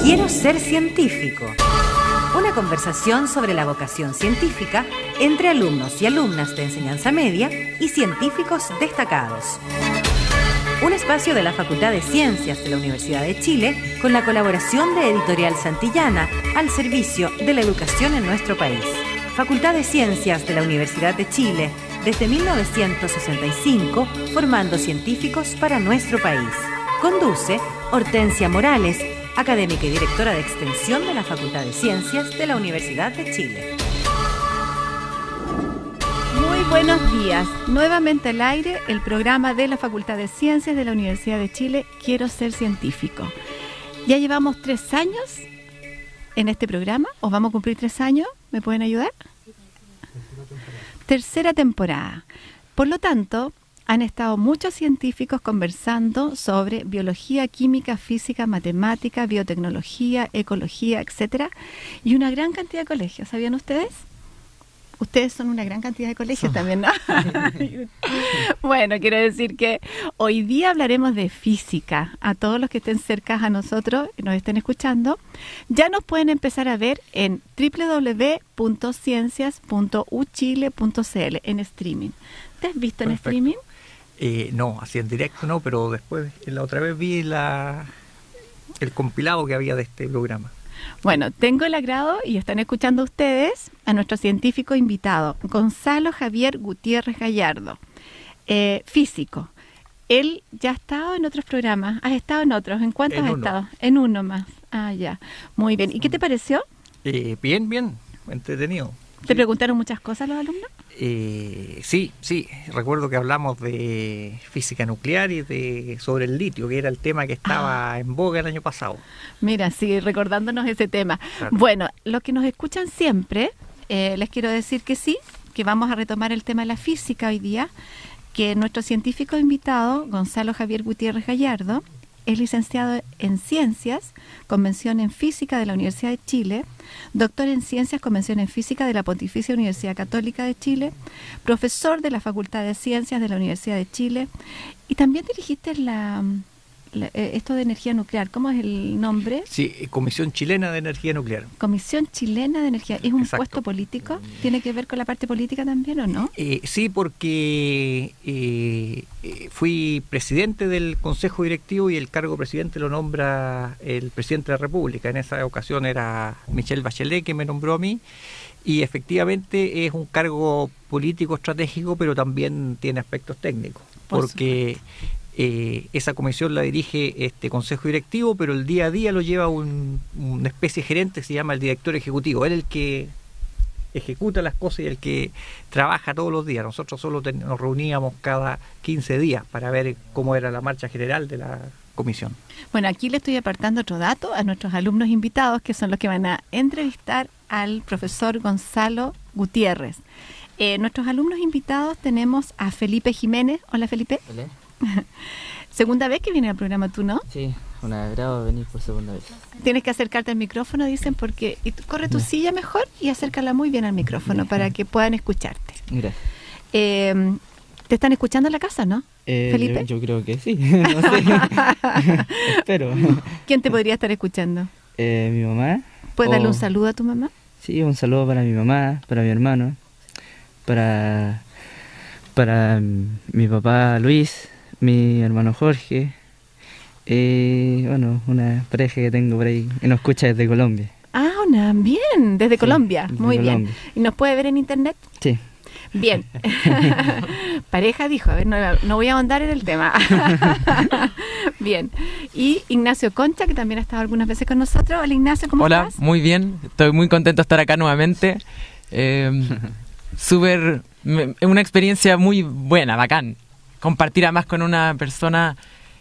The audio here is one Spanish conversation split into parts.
Quiero ser científico. Una conversación sobre la vocación científica entre alumnos y alumnas de enseñanza media y científicos destacados. Un espacio de la Facultad de Ciencias de la Universidad de Chile con la colaboración de Editorial Santillana al servicio de la educación en nuestro país. Facultad de Ciencias de la Universidad de Chile, desde 1965, formando científicos para nuestro país. Conduce Hortensia Morales, académica y directora de Extensión de la Facultad de Ciencias de la Universidad de Chile. Muy buenos días. Nuevamente al aire el programa de la Facultad de Ciencias de la Universidad de Chile, Quiero ser científico. Ya llevamos 3 años en este programa, ¿os vamos a cumplir 3 años? ¿Me pueden ayudar? Tercera temporada. Por lo tanto, han estado muchos científicos conversando sobre biología, química, física, matemática, biotecnología, ecología, etcétera, y una gran cantidad de colegios. ¿Sabían ustedes? Ustedes son una gran cantidad de colegios también, ¿no? Bueno, quiero decir que hoy día hablaremos de física. A todos los que estén cerca a nosotros y nos estén escuchando, ya nos pueden empezar a ver en www.ciencias.uchile.cl en streaming. ¿Te has visto en streaming? No, así en directo no, pero después, la otra vez vi el compilado que había de este programa. Bueno, tengo el agrado, y están escuchando ustedes, a nuestro científico invitado, Gonzalo Javier Gutiérrez Gallardo, físico. Él ya ha estado en otros programas. ¿Has estado en otros? ¿En cuántos has estado? En uno más. Ah, ya. Muy bien. ¿Y qué te pareció? Bien, entretenido. ¿Te preguntaron muchas cosas los alumnos? Sí. Recuerdo que hablamos de física nuclear y sobre el litio, que era el tema que estaba en boga el año pasado. Mira, sí, recordándonos ese tema. Claro. Bueno, los que nos escuchan siempre, les quiero decir que sí, que vamos a retomar el tema de la física hoy día, que nuestro científico invitado, Gonzalo Javier Gutiérrez Gallardo, es licenciado en Ciencias, Convención en Física de la Universidad de Chile, doctor en Ciencias, Convención en Física de la Pontificia Universidad Católica de Chile, profesor de la Facultad de Ciencias de la Universidad de Chile, y también dirigiste esto de energía nuclear. ¿Cómo es el nombre? Sí, Comisión Chilena de Energía Nuclear. Comisión Chilena de Energía. ¿Es un Exacto. puesto político? ¿Tiene que ver con la parte política también o no? Sí, porque fui presidente del Consejo Directivo y el cargo presidente lo nombra el presidente de la República. En esa ocasión era Michelle Bachelet que me nombró a mí, y efectivamente es un cargo político estratégico, pero también tiene aspectos técnicos, porque esa comisión la dirige este Consejo Directivo, pero el día a día lo lleva una especie de gerente que se llama el director ejecutivo. Él es el que ejecuta las cosas y el que trabaja todos los días. Nosotros solo nos reuníamos cada 15 días para ver cómo era la marcha general de la comisión. Bueno, aquí le estoy apartando otro dato a nuestros alumnos invitados, que son los que van a entrevistar al profesor Gonzalo Gutiérrez. Nuestros alumnos invitados tenemos a Felipe Jiménez. Hola, Felipe. Hola. Segunda vez que viene al programa, ¿tú no? Sí, un agrado venir por segunda vez. Tienes que acercarte al micrófono, dicen, porque corre tu silla mejor y acércala muy bien al micrófono para que puedan escucharte. Gracias. ¿Te están escuchando en la casa, no, Felipe? Yo creo que sí, no sé. Espero. ¿Quién te podría estar escuchando? Mi mamá. ¿Puedes darle un saludo a tu mamá? Sí, un saludo para mi mamá, para mi hermano, para mi papá Luis, mi hermano Jorge, bueno, una pareja que tengo por ahí que nos escucha desde Colombia. Ah, bien, desde Colombia, desde muy Colombia. bien. ¿Y nos puede ver en internet? Sí. Bien. Pareja dijo, a ver, no voy a ahondar en el tema. Bien. Y Ignacio Concha, que también ha estado algunas veces con nosotros. Hola, Ignacio, ¿cómo estás? Hola, muy bien. Estoy muy contento de estar acá nuevamente. Una experiencia muy buena, bacán. Compartir además con una persona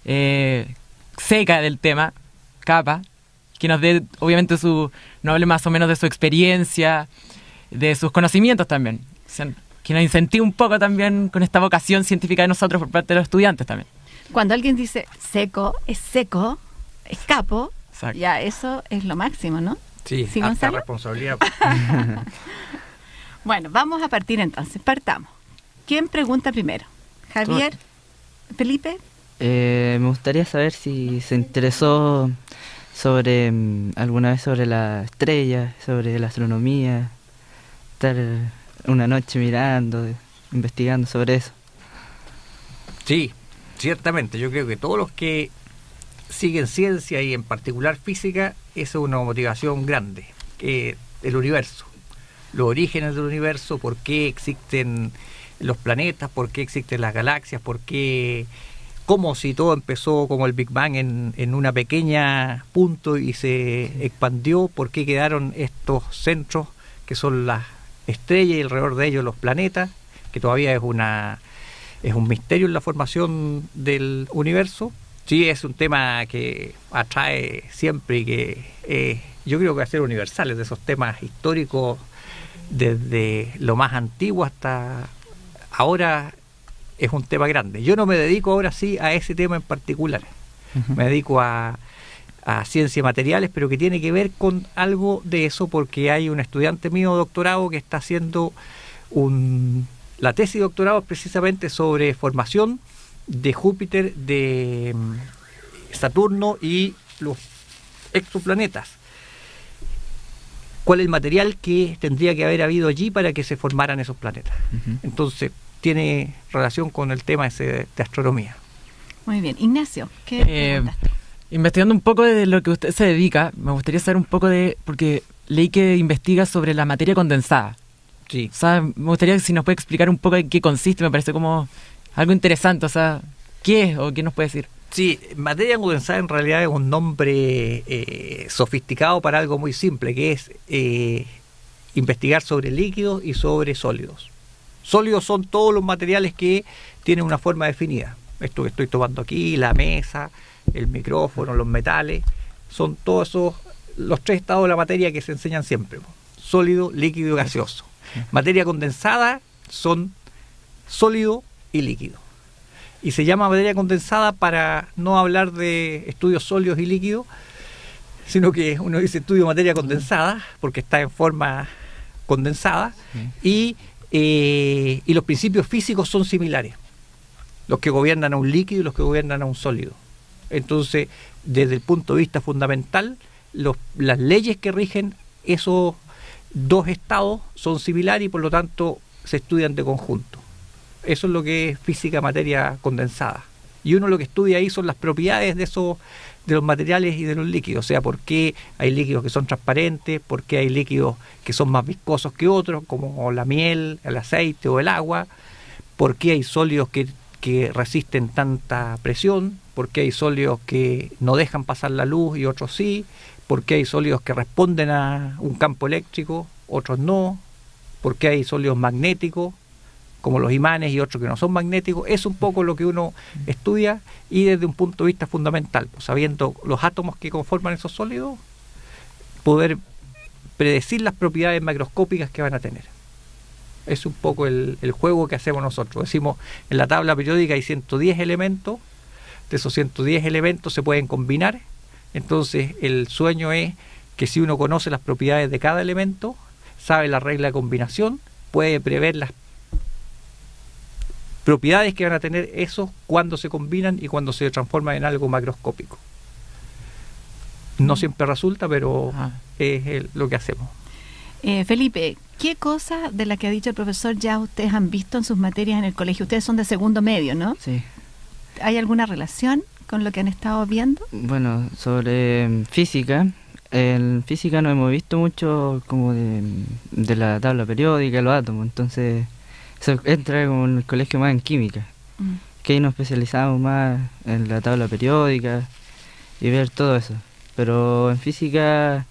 seca del tema, capa, que nos dé, obviamente, nos hable más o menos de su experiencia, de sus conocimientos también. O sea, que nos incentive un poco también con esta vocación científica de nosotros por parte de los estudiantes también. Cuando alguien dice seco, es capo, Exacto. Ya eso es lo máximo, ¿no? Sí, ¿Sí, harta Gonzalo? responsabilidad. Bueno, vamos a partir entonces. Partamos. ¿Quién pregunta primero? ¿Javier? ¿Felipe? Me gustaría saber si se interesó sobre alguna vez sobre las estrellas, sobre la astronomía, estar una noche mirando, investigando sobre eso. Sí, ciertamente. Yo creo que todos los que siguen ciencia y en particular física, eso es una motivación grande. El universo, los orígenes del universo, por qué existen los planetas, por qué existen las galaxias, por qué, como si todo empezó como el Big Bang en una pequeña punto y se expandió, por qué quedaron estos centros que son las estrellas y alrededor de ellos los planetas, que todavía es un misterio en la formación del universo. Sí, es un tema que atrae siempre y que yo creo que va a ser universal, es de esos temas históricos desde lo más antiguo hasta ahora, es un tema grande. Yo no me dedico ahora sí a ese tema en particular. Me dedico a ciencias materiales, pero que tiene que ver con algo de eso, porque hay un estudiante mío doctorado que está haciendo la tesis de doctorado precisamente sobre formación de Júpiter, de Saturno y los exoplanetas. ¿Cuál es el material que tendría que haber habido allí para que se formaran esos planetas? Entonces, tiene relación con el tema ese de astronomía. Muy bien. Ignacio, ¿qué preguntaste? Investigando un poco de lo que usted se dedica, me gustaría saber un poco porque leí que investiga sobre la materia condensada. Sí. O sea, me gustaría que si nos puede explicar un poco en qué consiste, me parece como algo interesante, o sea, ¿qué es o qué nos puede decir? Sí, materia condensada en realidad es un nombre sofisticado para algo muy simple, que es investigar sobre líquidos y sobre sólidos. Sólidos son todos los materiales que tienen una forma definida. Esto que estoy tomando aquí, la mesa, el micrófono, los metales, son todos esos, los tres estados de la materia que se enseñan siempre: sólido, líquido y gaseoso. Materia condensada son sólido y líquido. Y se llama materia condensada para no hablar de estudios sólidos y líquidos, sino que uno dice estudio de materia condensada porque está en forma condensada, y los principios físicos son similares, los que gobiernan a un líquido y los que gobiernan a un sólido. Entonces, desde el punto de vista fundamental, las leyes que rigen esos dos estados son similares y por lo tanto se estudian de conjunto. Eso es lo que es física materia condensada. Y uno lo que estudia ahí son las propiedades de los materiales y de los líquidos. O sea, por qué hay líquidos que son transparentes, por qué hay líquidos que son más viscosos que otros, como la miel, el aceite o el agua, por qué hay sólidos que resisten tanta presión, por qué hay sólidos que no dejan pasar la luz y otros sí, por qué hay sólidos que responden a un campo eléctrico, otros no, por qué hay sólidos magnéticos, como los imanes, y otros que no son magnéticos. Es un poco lo que uno estudia, y desde un punto de vista fundamental, pues, sabiendo los átomos que conforman esos sólidos, poder predecir las propiedades macroscópicas que van a tener. Es un poco el juego que hacemos nosotros. Decimos, en la tabla periódica hay 110 elementos, de esos 110 elementos se pueden combinar. Entonces el sueño es que si uno conoce las propiedades de cada elemento, sabe la regla de combinación, puede prever las propiedades que van a tener esos cuando se combinan y cuando se transforman en algo macroscópico. No siempre resulta, pero es lo que hacemos. Felipe, ¿qué cosa de la que ha dicho el profesor ya ustedes han visto en sus materias en el colegio? Ustedes son de segundo medio, ¿no? Sí. ¿Hay alguna relación con lo que han estado viendo? Bueno, sobre física, en física no hemos visto mucho como de la tabla periódica, los átomos, entonces eso entra como en el colegio más en química, que ahí nos especializamos más en la tabla periódica y ver todo eso. Pero en física,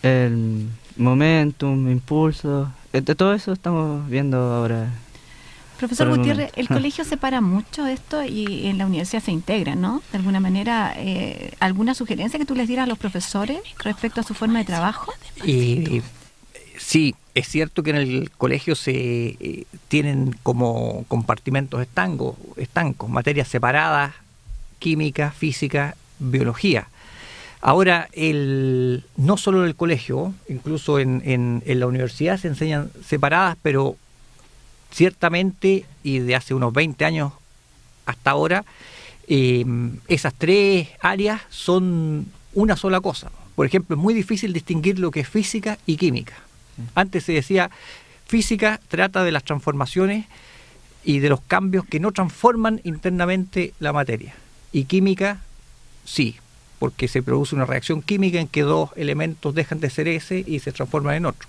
el momentum, impulso, todo eso estamos viendo ahora. Profesor Gutiérrez, el colegio separa mucho esto y en la universidad se integra, ¿no? De alguna manera, ¿alguna sugerencia que tú les dieras a los profesores respecto a su forma de trabajo? Sí, es cierto que en el colegio se tienen como compartimentos estancos, materias separadas, química, física, biología. Ahora, no solo en el colegio, incluso en la universidad se enseñan separadas, pero ciertamente, y de hace unos 20 años hasta ahora, esas tres áreas son una sola cosa. Por ejemplo, es muy difícil distinguir lo que es física y química. Antes se decía, física trata de las transformaciones y de los cambios que no transforman internamente la materia. Y química, sí, porque se produce una reacción química en que dos elementos dejan de ser ese y se transforman en otro.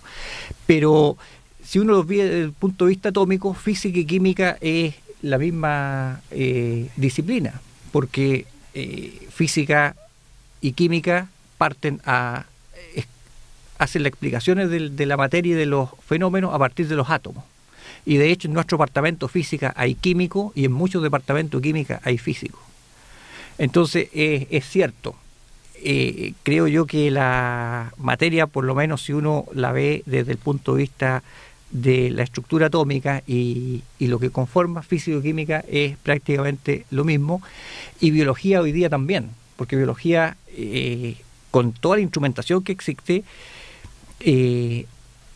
Pero si uno los ve desde el punto de vista atómico, física y química es la misma disciplina, porque física y química parten hacen las explicaciones de la materia y de los fenómenos a partir de los átomos. Y de hecho en nuestro departamento de física hay químico y en muchos departamentos de química hay físico. Entonces es cierto, creo yo que la materia, por lo menos si uno la ve desde el punto de vista de la estructura atómica y lo que conforma física y química, es prácticamente lo mismo, y biología hoy día también, porque biología, con toda la instrumentación que existe,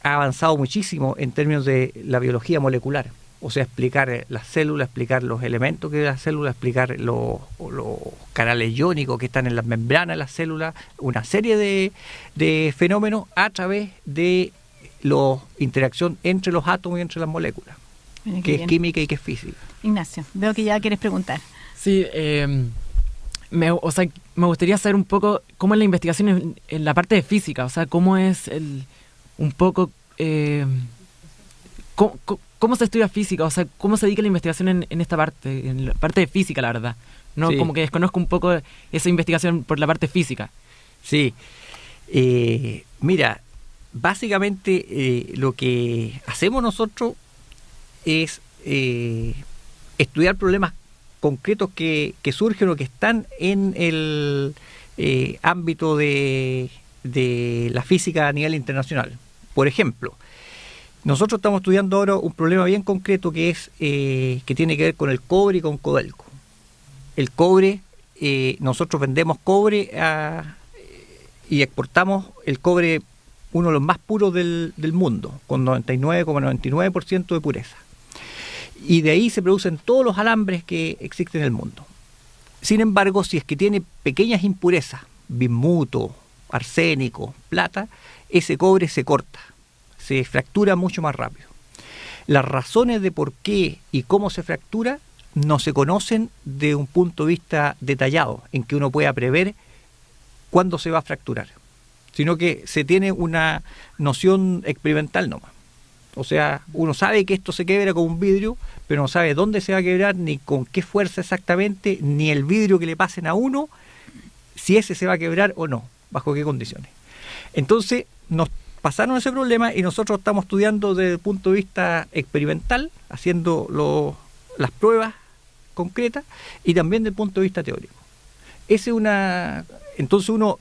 ha avanzado muchísimo en términos de la biología molecular, o sea, explicar las células, explicar los elementos que de las células, explicar los canales iónicos que están en las membranas de las células, una serie de fenómenos a través de la interacción entre los átomos y entre las moléculas, que es química y que es física. Ignacio, veo que ya quieres preguntar. Sí, me gustaría saber un poco cómo es la investigación en la parte de física, o sea, cómo es un poco... ¿Cómo se estudia física? O sea, ¿cómo se dedica la investigación en esta parte, en la parte de física, la verdad? No, sí. Como que desconozco un poco esa investigación por la parte física. Sí. Mira, básicamente lo que hacemos nosotros es estudiar problemas concretos que surgen o que están en el ámbito de la física a nivel internacional. Por ejemplo, nosotros estamos estudiando ahora un problema bien concreto que es que tiene que ver con el cobre y con Codelco. El cobre, nosotros vendemos cobre y exportamos el cobre, uno de los más puros del mundo, con 99,99% de pureza. Y de ahí se producen todos los alambres que existen en el mundo. Sin embargo, si es que tiene pequeñas impurezas, bismuto, arsénico, plata, ese cobre se corta, se fractura mucho más rápido. Las razones de por qué y cómo se fractura no se conocen de un punto de vista detallado, en que uno pueda prever cuándo se va a fracturar, sino que se tiene una noción experimental nomás. O sea, uno sabe que esto se quiebra con un vidrio, pero no sabe dónde se va a quebrar, ni con qué fuerza exactamente, ni el vidrio que le pasen a uno, si ese se va a quebrar o no, bajo qué condiciones. Entonces, nos pasaron ese problema y nosotros estamos estudiando desde el punto de vista experimental, haciendo las pruebas concretas, y también desde el punto de vista teórico. Entonces uno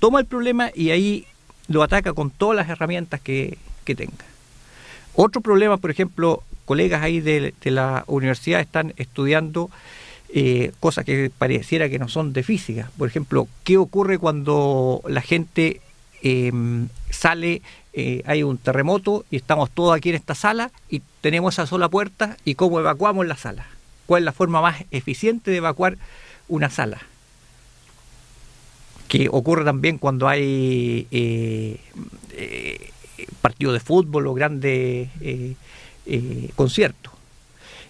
toma el problema y ahí lo ataca con todas las herramientas que tenga. Otro problema, por ejemplo, colegas ahí de la universidad están estudiando cosas que pareciera que no son de física. Por ejemplo, ¿qué ocurre cuando la gente sale, hay un terremoto y estamos todos aquí en esta sala y tenemos esa sola puerta, y cómo evacuamos la sala? ¿Cuál es la forma más eficiente de evacuar una sala? Que ocurre también cuando hay partidos de fútbol o grandes conciertos.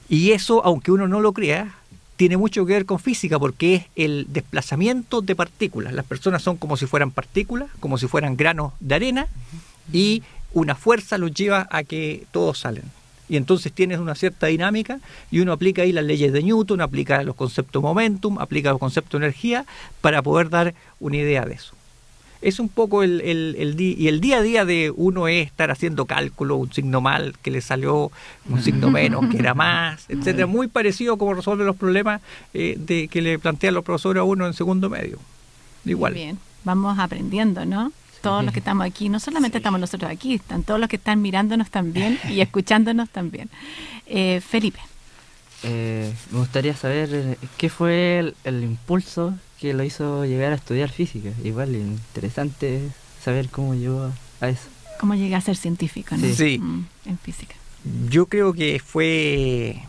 Y eso, aunque uno no lo crea, tiene mucho que ver con física, porque es el desplazamiento de partículas. Las personas son como si fueran partículas, como si fueran granos de arena, y una fuerza los lleva a que todos salen. Y entonces tienes una cierta dinámica, y uno aplica ahí las leyes de Newton, aplica los conceptos momentum, aplica los conceptos de energía, para poder dar una idea de eso. Es un poco el día a día de uno es estar haciendo cálculo, un signo mal que le salió, un signo menos que era más, etcétera. Muy parecido a cómo resuelve los problemas que le plantean los profesores a uno en segundo medio. Igual. Muy bien, vamos aprendiendo, ¿no? Todos los que estamos aquí, no solamente estamos nosotros aquí, están todos los que están mirándonos también y escuchándonos también. Felipe. Me gustaría saber qué fue el impulso que lo hizo llegar a estudiar física. Igual interesante saber cómo llegó a eso. ¿Cómo llegué a ser científico, ¿no? Sí. En física. Yo creo que fue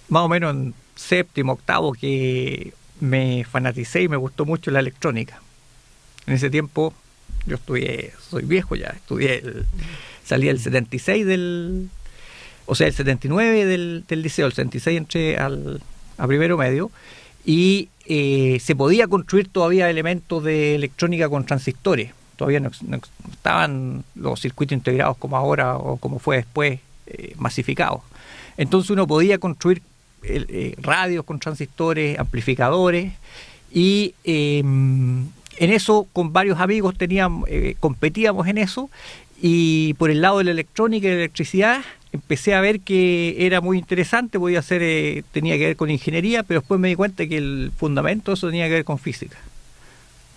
más o menos en séptimo, octavo, que me fanaticé y me gustó mucho la electrónica. En ese tiempo yo soy viejo ya, salí el 76 el 79 del liceo, el 76 entré a primero medio, y se podía construir todavía elementos de electrónica con transistores. Todavía no estaban los circuitos integrados como ahora o como fue después, masificados. Entonces uno podía construir radios con transistores, amplificadores, y en eso con varios amigos competíamos en eso, y por el lado de la electrónica y de la electricidad empecé a ver que era muy interesante, tenía que ver con ingeniería, pero después me di cuenta que el fundamento de eso tenía que ver con física.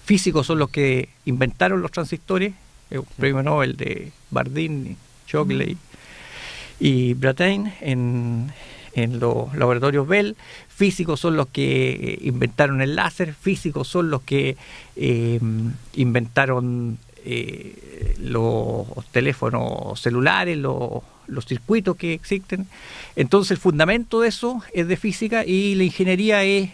Físicos son los que inventaron los transistores, el premio Nobel de Bardeen, Shockley y Brattain en los laboratorios Bell. Físicos son los que inventaron el láser, físicos son los que inventaron los teléfonos celulares, los circuitos que existen. Entonces el fundamento de eso es de física, y la ingeniería es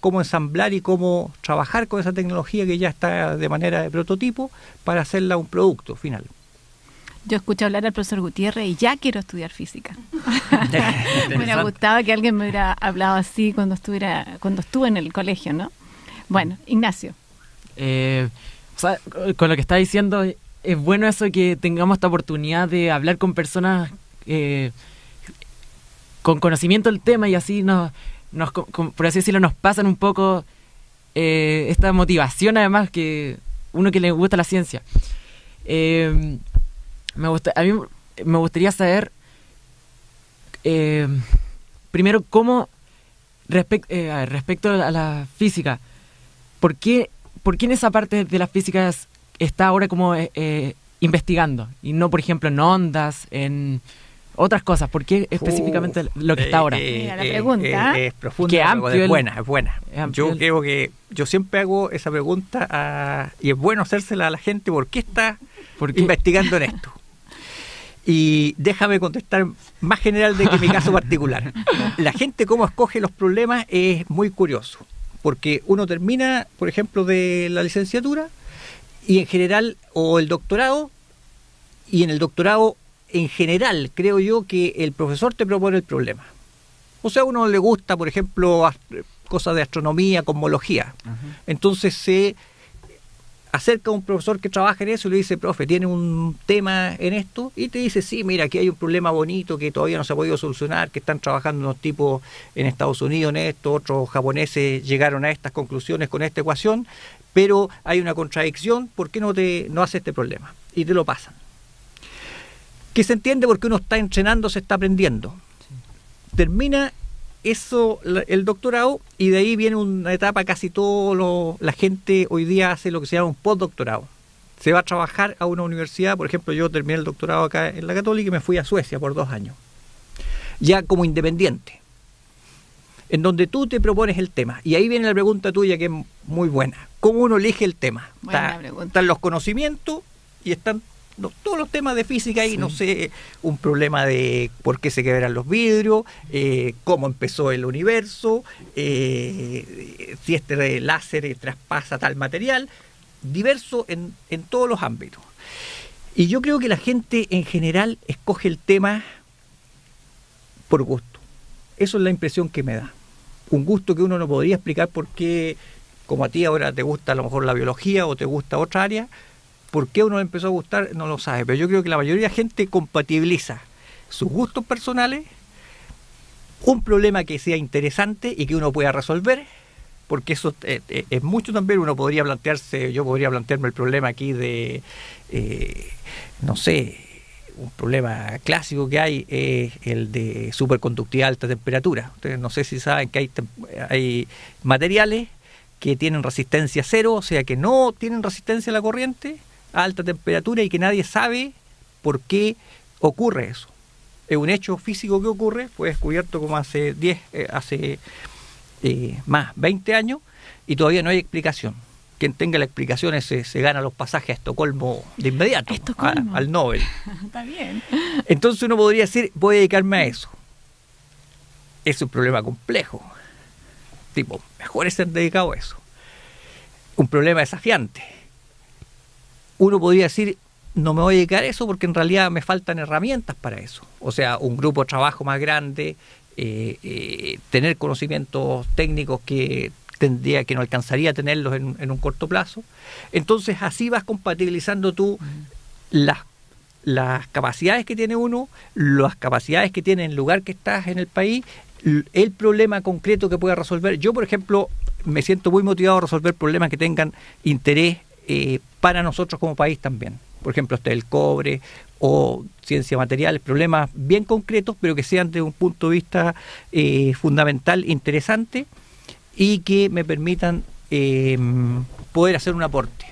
cómo ensamblar y cómo trabajar con esa tecnología que ya está de manera de prototipo para hacerla un producto final. Yo escucho hablar al profesor Gutiérrez y ya quiero estudiar física. Me hubiera gustado que alguien me hubiera hablado así cuando estuve en el colegio, ¿no? Bueno, Ignacio. O sea, con lo que está diciendo, es bueno eso, que tengamos esta oportunidad de hablar con personas con conocimiento del tema, y así por así decirlo, nos pasan un poco esta motivación, además, que uno que le gusta la ciencia. A mí me gustaría saber primero cómo respecto a la física, ¿por qué en esa parte de la física está ahora como investigando y no, por ejemplo, en ondas, en otras cosas? ¿Por qué específicamente lo que está ahora? Mira, la pregunta es profunda, es buena. Yo creo que yo siempre hago esa pregunta y es bueno hacérsela a la gente: ¿por qué está investigando en esto? Y déjame contestar más general de que mi caso particular. La gente cómo escoge los problemas es muy curioso, porque uno termina, por ejemplo, de la licenciatura y en general, o el doctorado, y en el doctorado en general creo yo que el profesor te propone el problema. O sea, a uno le gusta, por ejemplo, cosas de astronomía, cosmología. Entonces se acerca a un profesor que trabaja en eso y le dice: profe, ¿tiene un tema en esto? Y te dice: sí, mira, aquí hay un problema bonito que todavía no se ha podido solucionar, que están trabajando unos tipos en Estados Unidos en esto, otros japoneses llegaron a estas conclusiones con esta ecuación, pero hay una contradicción, ¿por qué no hace este problema? Y te lo pasan. Que se entiende porque uno está entrenando, se está aprendiendo. Termina eso, el doctorado, y de ahí viene una etapa, casi la gente hoy día hace lo que se llama un postdoctorado. Se va a trabajar a una universidad. Por ejemplo, yo terminé el doctorado acá en la Católica y me fui a Suecia por 2 años, ya como independiente, en donde tú te propones el tema. Y ahí viene la pregunta tuya, que es muy buena: ¿cómo uno elige el tema? Están los conocimientos y están todos los temas de física ahí, sí. No sé, un problema de por qué se quebran los vidrios, cómo empezó el universo, si este láser traspasa tal material, diverso en todos los ámbitos. Y yo creo que la gente en general escoge el tema por gusto. Eso es la impresión que me da. Un gusto que uno no podría explicar por qué, como a ti ahora te gusta a lo mejor la biología o te gusta otra área. ¿Por qué uno le empezó a gustar? No lo sabe, pero yo creo que la mayoría de la gente compatibiliza sus gustos personales, un problema que sea interesante y que uno pueda resolver, porque eso es mucho también. Yo podría plantearme el problema aquí de, no sé, un problema clásico que hay es el de superconductividad a alta temperatura. Ustedes no sé si saben que hay materiales que tienen resistencia cero, o sea que no tienen resistencia a la corriente a alta temperatura, y que nadie sabe por qué ocurre eso. Es un hecho físico que ocurre, fue descubierto como hace 20 años, y todavía no hay explicación. Quien tenga la explicación se gana los pasajes a Estocolmo de inmediato, al Nobel. Está bien. Entonces uno podría decir: voy a dedicarme a eso. Es un problema complejo. Mejor es ser dedicado a eso. Un problema desafiante. uno podría decir, no me voy a dedicar a eso porque en realidad me faltan herramientas para eso. O sea, un grupo de trabajo más grande, tener conocimientos técnicos que no alcanzaría a tenerlos en un corto plazo. Entonces así vas compatibilizando tú las capacidades que tiene uno, las capacidades que tiene en el lugar que estás en el país, el problema concreto que pueda resolver. Yo, por ejemplo, me siento muy motivado a resolver problemas que tengan interés para nosotros como país también. Por ejemplo, el cobre o ciencia material, problemas bien concretos, pero que sean de un punto de vista fundamental, interesante, y que me permitan poder hacer un aporte.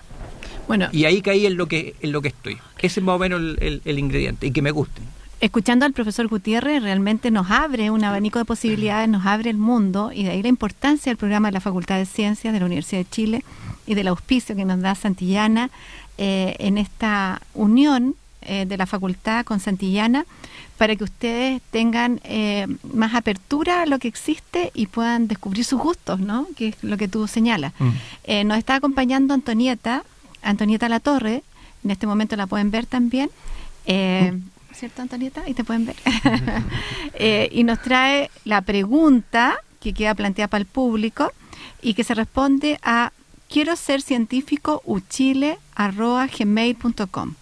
Bueno, y ahí caí en lo que estoy. Ese es más o menos el ingrediente, y que me gusten. Escuchando al profesor Gutiérrez, realmente nos abre un abanico de posibilidades, nos abre el mundo, y de ahí la importancia del programa de la Facultad de Ciencias de la Universidad de Chile y del auspicio que nos da Santillana en esta unión de la facultad con Santillana, para que ustedes tengan más apertura a lo que existe y puedan descubrir sus gustos, ¿no? Que es lo que tú señalas. Nos está acompañando Antonieta Latorre, en este momento la pueden ver también, ¿cierto, Antonieta? Y te pueden ver. Y nos trae la pregunta que queda planteada para el público y que se responde a quiero-ser-científico-uchile@gmail.com.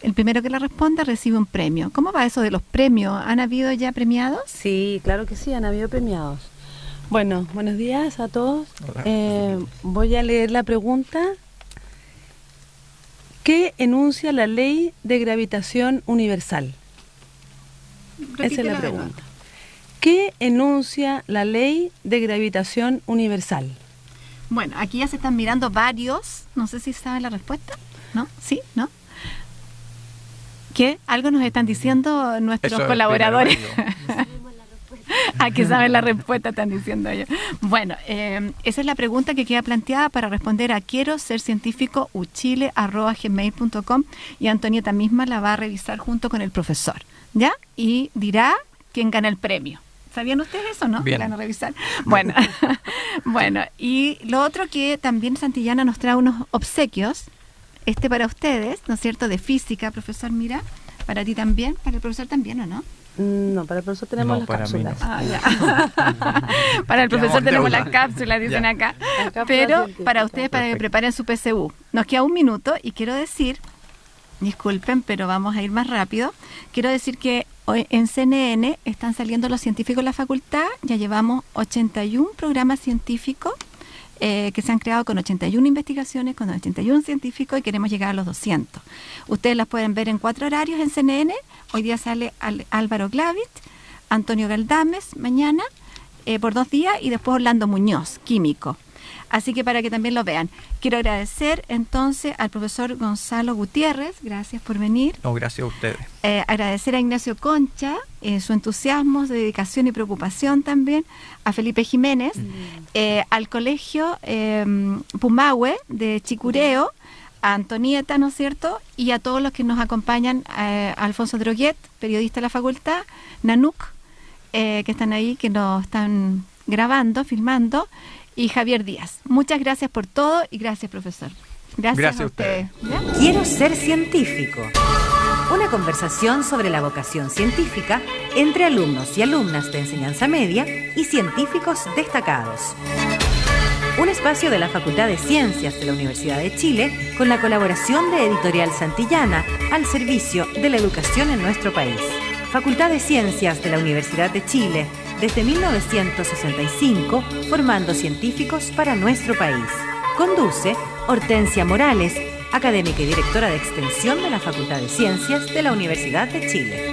El primero que la responda recibe un premio. ¿Cómo va eso de los premios? ¿Han habido ya premiados? Sí, claro que sí, han habido premiados. Bueno, buenos días a todos. Voy a leer la pregunta. ¿Qué enuncia la ley de gravitación universal? Esa es la pregunta. ¿Qué enuncia la ley de gravitación universal? Bueno, aquí ya se están mirando varios. No sé si saben la respuesta. ¿No? ¿Sí? ¿No? ¿Qué? Algo nos están diciendo nuestros colaboradores. A que saben la respuesta, están diciendo ellos. Bueno, esa es la pregunta que queda planteada para responder a quiero-ser-científico-uchile@gmail.com, y Antonieta misma la va a revisar junto con el profesor, ¿ya? Y dirá quién gana el premio. ¿Sabían ustedes eso, no? Bien. Van a revisar. Bueno, bueno, y lo otro que también Santillana nos trae unos obsequios, para ustedes, ¿no es cierto?, de física, profesor, mira, para ti también, para el profesor también, ¿o no? No, para el profesor tenemos las cápsulas. No. Ah, ya. Para el profesor tenemos las cápsulas, dicen acá. Pero para ustedes, para que preparen su PSU. Nos queda un minuto y quiero decir, disculpen, pero vamos a ir más rápido. Quiero decir que hoy en CNN están saliendo los científicos de la facultad. Ya llevamos 81 programas científicos que se han creado con 81 investigaciones, con 81 científicos, y queremos llegar a los 200. Ustedes las pueden ver en 4 horarios en CNN. Hoy día sale Álvaro Glavit, Antonio Galdames mañana, por 2 días, y después Orlando Muñoz, químico. Así que para que también lo vean. Quiero agradecer entonces al profesor Gonzalo Gutiérrez, gracias por venir. No, gracias a ustedes. Agradecer a Ignacio Concha, su entusiasmo, su dedicación y preocupación también, a Felipe Jiménez, al colegio Pumahue de Chicureo, a Antonieta, ¿no es cierto?, y a todos los que nos acompañan, a Alfonso Droguet, periodista de la facultad, Nanuk, que están ahí, que nos están grabando, filmando, y Javier Díaz. Muchas gracias por todo y gracias, profesor. Gracias a ustedes. Quiero ser científico. Una conversación sobre la vocación científica entre alumnos y alumnas de enseñanza media y científicos destacados. Un espacio de la Facultad de Ciencias de la Universidad de Chile con la colaboración de Editorial Santillana al servicio de la educación en nuestro país. Facultad de Ciencias de la Universidad de Chile, desde 1965, formando científicos para nuestro país. Conduce Hortensia Morales, académica y directora de Extensión de la Facultad de Ciencias de la Universidad de Chile.